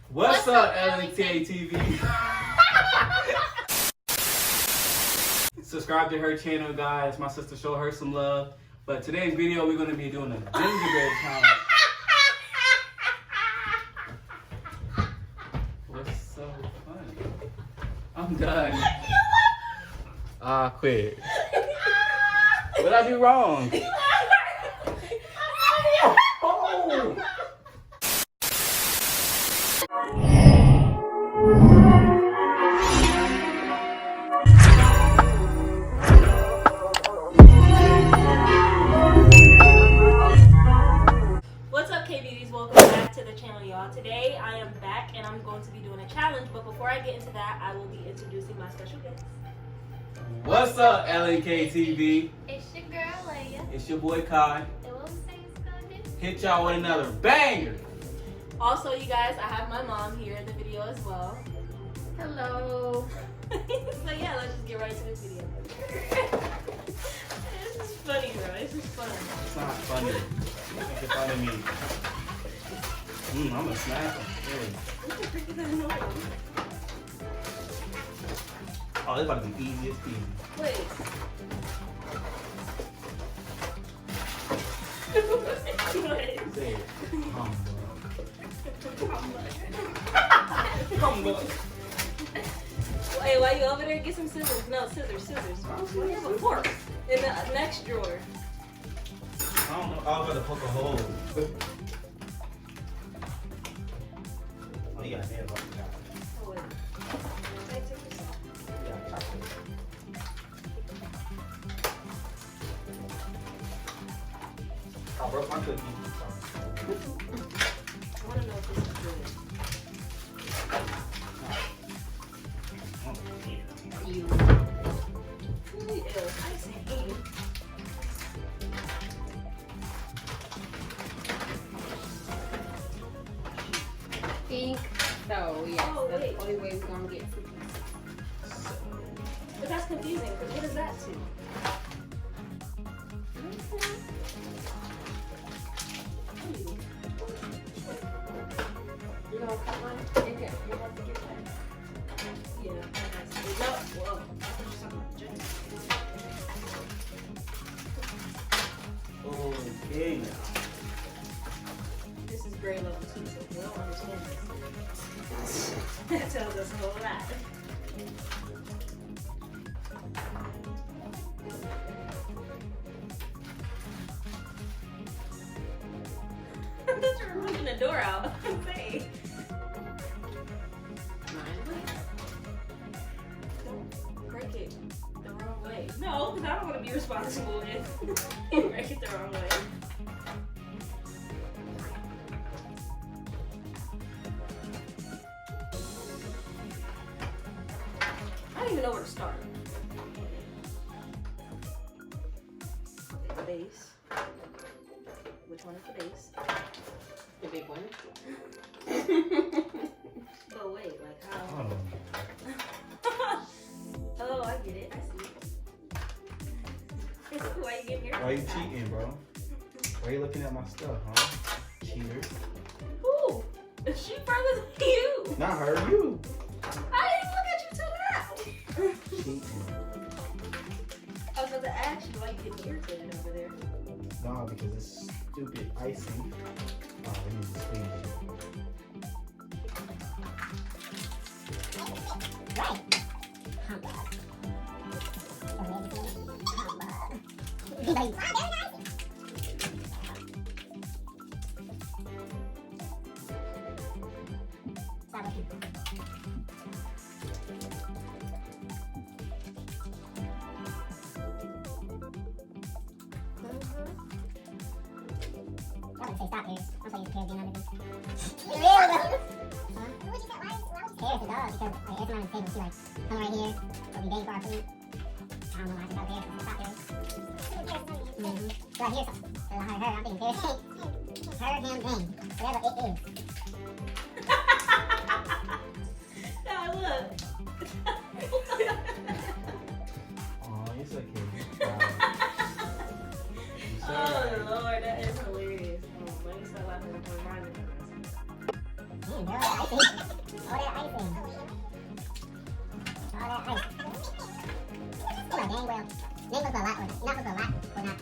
What's up, LNK TV? Subscribe to her channel, guys. My sister, show her some love. But today's video, we're going to be doing a gingerbread challenge. What's so funny? I'm done. I quit. What did I do wrong? Oh. What's up, KBeauties? Welcome back to the channel, y'all. Today I am back and I'm going to be doing a challenge, but before I get into that, I will be introducing my special guest. What's up, LNK TV? It's your girl, Leia. It's your boy Kai. And what we say is gonna do? Hit y'all with another banger. Also, you guys, I have my mom here in the video as well. Hello. So yeah, let's just get right to this video. This is funny, bro. This is fun. It's not funny. Make it fun of me. I'm gonna smack him. Oh, this about to be easy as peasy. Wait. Say it. Humbug. Wait, while you over there, get some scissors. No, scissors. We have a fork in the next drawer. I don't know. I was about to poke a hole. Oh, you got nails on the top. Oh, wait. Can I take this off? Yeah, chocolate. I broke my cookie. I want to know if this is good. You. Ooh, ew, icing. Think so, yes. Oh, That's wait. the only way we're gonna get cookies. But that's confusing, because what is that to? You gonna cut one? Okay, you have to get that. Yeah, that's no. Whoa. I thought you were talking about ginger. Okay. This is grade level 2, so we don't understand this. That tells us a whole lot. You're moving the door out. Hey. Don't break it the wrong way. No, because I don't want to be responsible if you break it the wrong way. I don't even know where to start. Okay, the base. Which one is the base? The big one. But wait, like how? Oh. Oh, I get it. I see. Why you getting here? Why you cheating, bro? Why you looking at my stuff, huh? Cheater. Who? She further than you. Not her, you. I didn't look at you till now. Cheating. I was about to ask you why you getting irritated over there. No, because it's stupid icing. Oh, we need to squeeze it. I wouldn't say stop here. I'm so used to Paris being under this. Huh? Paris, it does, because like, every time I'm table, she like, come right here, so we bang for our food. I don't know why I said Paris, so stop Paris. Right here, so her, I'm thinking Paris. Her, him, bang. Whatever it is. Now look. Oh, it's okay. Oh Lord, that is hilarious. Oh, let me start laughing with my mind. Girl. icing. All that icing. All that ice. Come on, dang well. Name was a lot, or not was a lot, or not.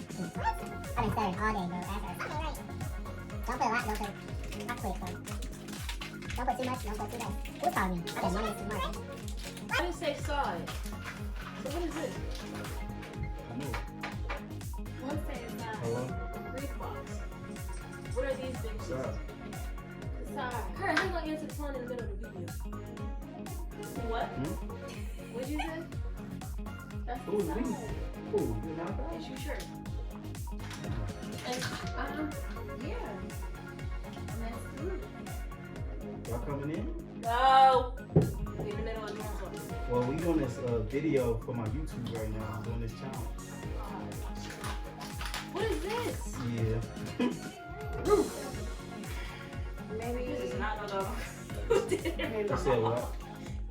I've been stuttering all day, bro. Don't put a lot, don't put. I'll quit, bro. Don't put too much, don't put too less. Who's calling me? I've been money too much. I didn't say side. So what is this? I knew. One says Hello? Grease box. What are these things? Sorry. side. Her, how you gonna answer the phone in the middle of the video? What? What'd you say? That's Ooh, the me. side. Ooh, you not bad. Is you sure? Yeah. And that's good. Y'all coming in? No. In the middle of doing something. Well, we doing this video for my YouTube right now. I'm doing this challenge. What is this? Yeah. Maybe This is not no dog. You did it Maybe I said what?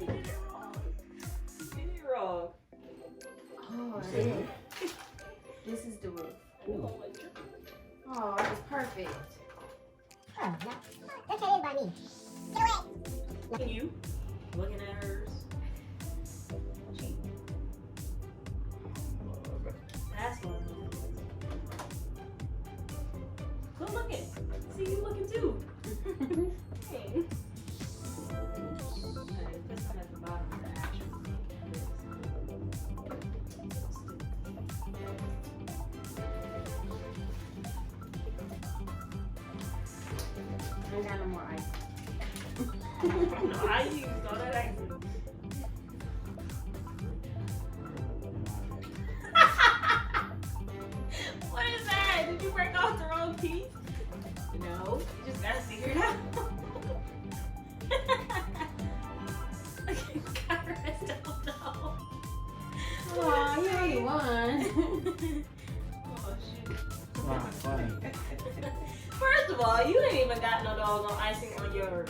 You did it wrong. You did it wrong. Oh, You said what? this is the roof. Ooh. Oh, it's perfect. Oh, no. That's how it is by me. Get away. And you? Looking at hers. Gee, that's what I'm looking at. Good looking. See you looking too. Hey. Okay, put some at the bottom of the actual thing. I got no more ice. No, I used all that icing. What is that? Did you break off the wrong piece? No, you just gotta figure it out. I don't know. Oh, you already won. Oh shoot. Not funny. First of all, you ain't even got no doggone icing on your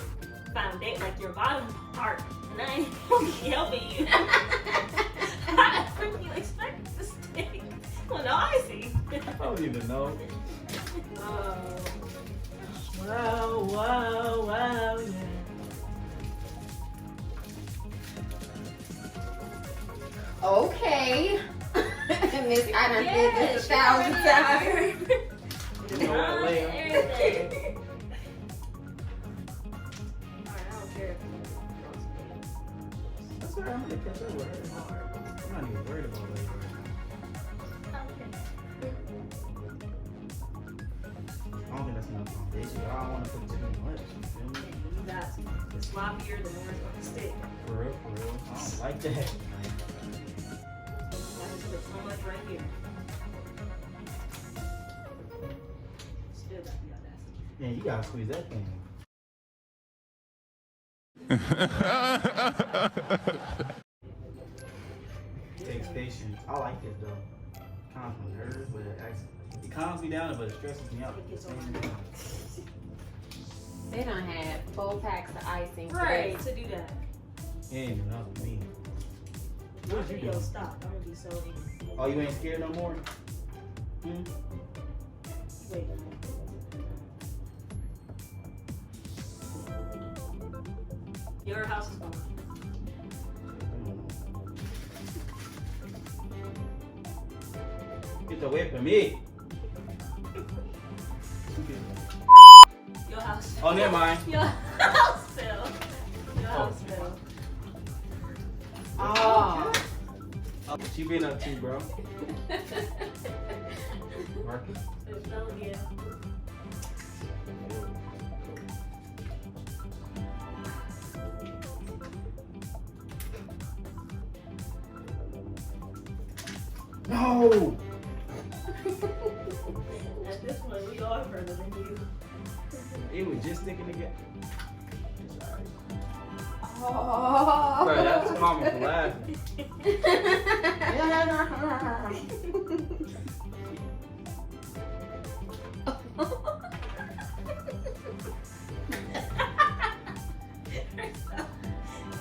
foundation, like your bottom part, and I ain't gonna be helping you. How do you expect to stick with no icing? I don't even know. Whoa, whoa, whoa, yeah. Okay. Miss, I done Yeah, said this she 1,000 already times. You know what, Leia? Everything. Alright, I don't care if That's alright. I'm gonna catch up with her. I'm not even worried about Leia right now. I don't think that's enough foundation. I don't want to put too much. You feel me? you got to. The sloppier, the more it's going to stick. For real, for real. I don't like that. I just put so much right here. Still got the audacity. Man, you gotta squeeze that thing. Takes patience. I like it though. Calms my nerves, but it calms me down, but it stresses me out. It gets on my nerves. They done had 4 packs of icing. Right, to do that. And that was me. My What you video doing? stop. I'm gonna be so angry. Oh, you ain't scared no more? Hmm? Wait. Your house is gone. Get away from me. Your house. Oh, never mind. Your house fell. Your house fell. Oh. What you been up to, bro? Marcus? It fell again. No! At this point, we are further than you. It was just sticking together. It's alright. Oh. Bro, that was common for laughing.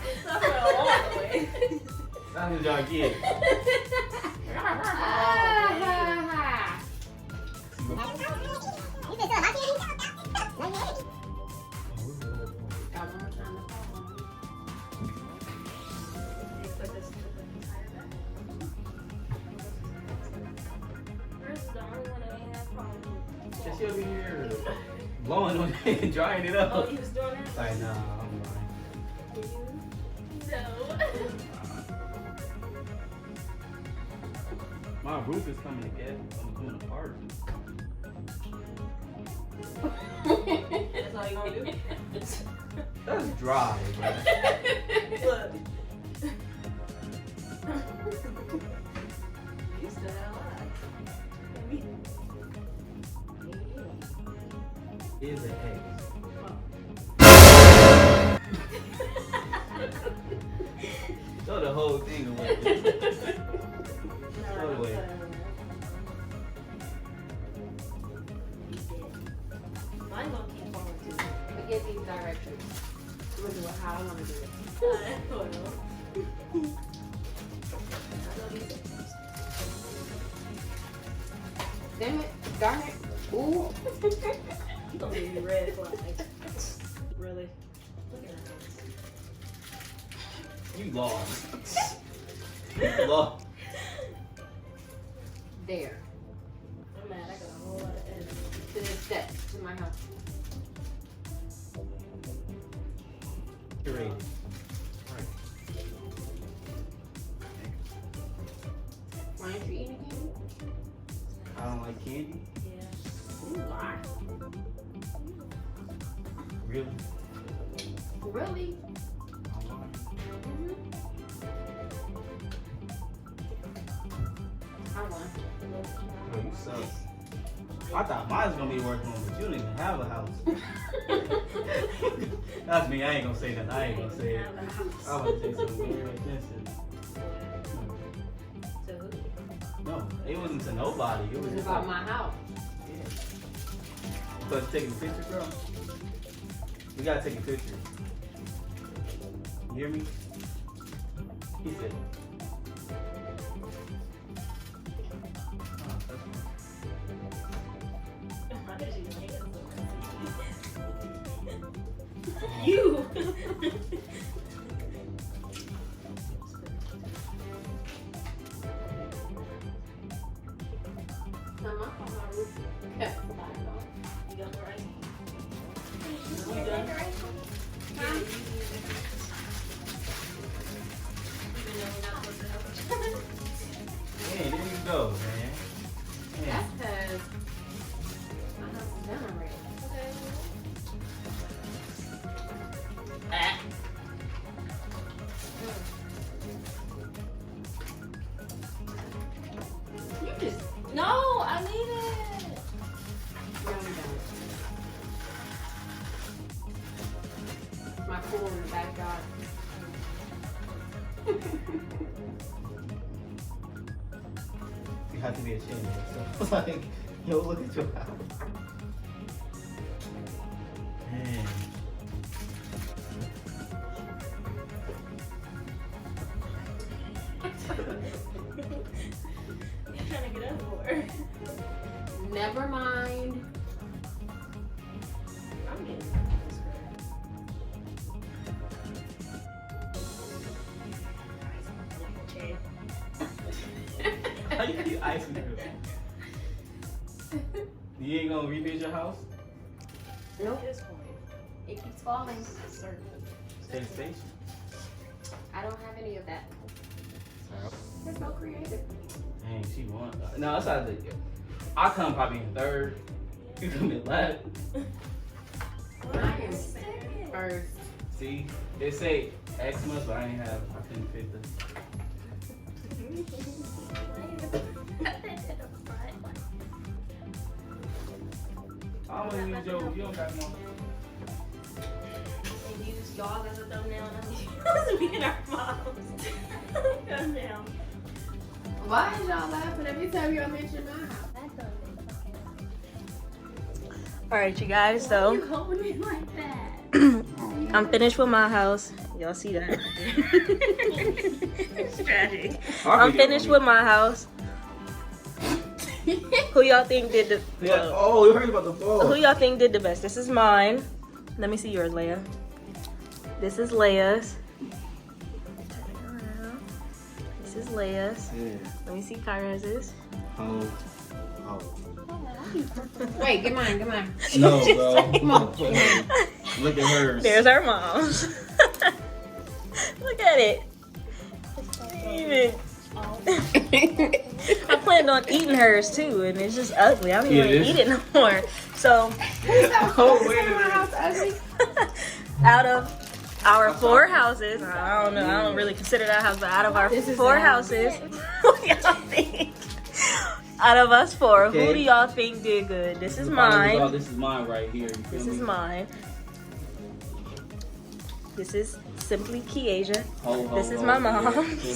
Stop it all the way. That's what y'all get. You can still happy? No, you ain't. she over here blowing on it and drying it up. Oh, you was doing that? Like, nah, I'm lying. No. My roof is coming together. I'm coming apart. That's all you gonna do? That's dry, bro. Look. You still got a lot. Is an egg. Throw the whole thing away. Throw it away. Mine gonna keep falling too. But get these directions. I'm gonna do it how I want to do it. Damn it. Darn it. Ooh. You gonna give me red flag. Really? Look at her face. You lost. You lost. There. I'm mad. I got a whole lot of edits. To the steps to my house. Great. Why aren't you eating candy? I don't like candy. Yeah. You lie. Really? Really? I don't like. I won. Bro, you suck. I thought mine was gonna be working on, but you don't even have a house. That's me. I ain't gonna say that. I ain't gonna say it. I would say something very offensive. So who? No, it wasn't to nobody. It was It's just about like, my house. yeah. But taking a picture, bro. We gotta take a picture. You hear me? He said. Oh, that's fine. How did you make it so You! My mom on my roof kept flying off. You got the right? You done? decoration? Yeah, even though we're not supposed to help each other. Hey, there you go, man. Man. That's because my house is done already. Ah. You just No, I need it. no, you don't. My pool in the backyard. You have to be ashamed of yourself. Like, yo, look at your house. Man. You're trying to get up for. Never mind. I'm getting How you keep icing it? You ain't gonna rebuild your house? Nope. At this point, It keeps falling. certain. Stay station. I don't have any of that. There's no creative. Dang, she won. No, that's not the. I come probably in third. You come in last. I am first. See, they say Xmas, but I ain't have. I couldn't fit the. I don't want to use your. You don't got no. And use y'all as a thumbnail, and I'm using me and our moms. Thumbnail. Why is y'all laughing every time y'all mention my house? All right, you guys. So You holding me like that? I'm finished with my house. Y'all see that? It's tragic. I'm finished with my house. Who y'all think did the? Yeah. Oh, you heard about the fall. Who y'all think did the best? This is mine. Let me see yours, Leia. This is Leia's. Turn it around. This is Leia's. Yeah. Let me see Kyra's. Oh. Oh. Wait, get mine, get mine. No, bro. Come on. Look at hers. There's our mom's. Look at it. Even. I planned on eating hers too, and it's just ugly. I don't even want to eat it no more. So, Oh, wait a minute. out of our 4 houses, I don't know, I don't really consider that house, but out of our 4 houses, what do y'all think? Out of us 4, who Okay. do y'all think did good? This is Oh, mine. this is mine right here. You feel This me? is mine. This is simply KBeauties. Ho, ho, This is ho, my yeah, mom's.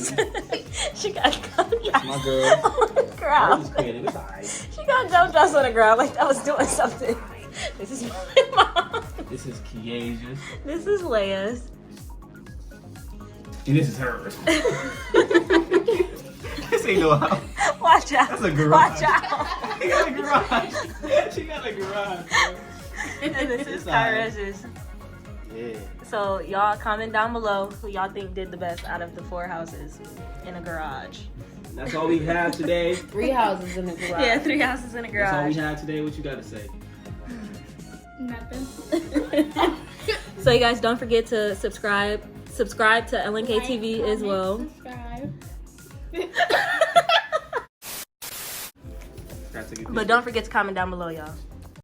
you feel me? She got That's my girl. on the Hers is ground. creative. It's alright. She got gumdrops on the ground like I was doing something. This is my mom. This is KBeauties. This is Leia's. And this is hers. This ain't no house. Watch out. That's a garage. Watch out. She got a garage. She got a garage, bro. And this is It's alright. Kyra's. Yeah. So y'all comment down below who y'all think did the best out of the 4 houses in a garage. That's all we have today. 3 houses in the garage. Yeah, 3 houses in a That's all we garage. have today. What you got to say? Nothing. So you guys don't forget to subscribe to LNK TV as well. Subscribe. Gotta take a But don't forget to comment down below, y'all.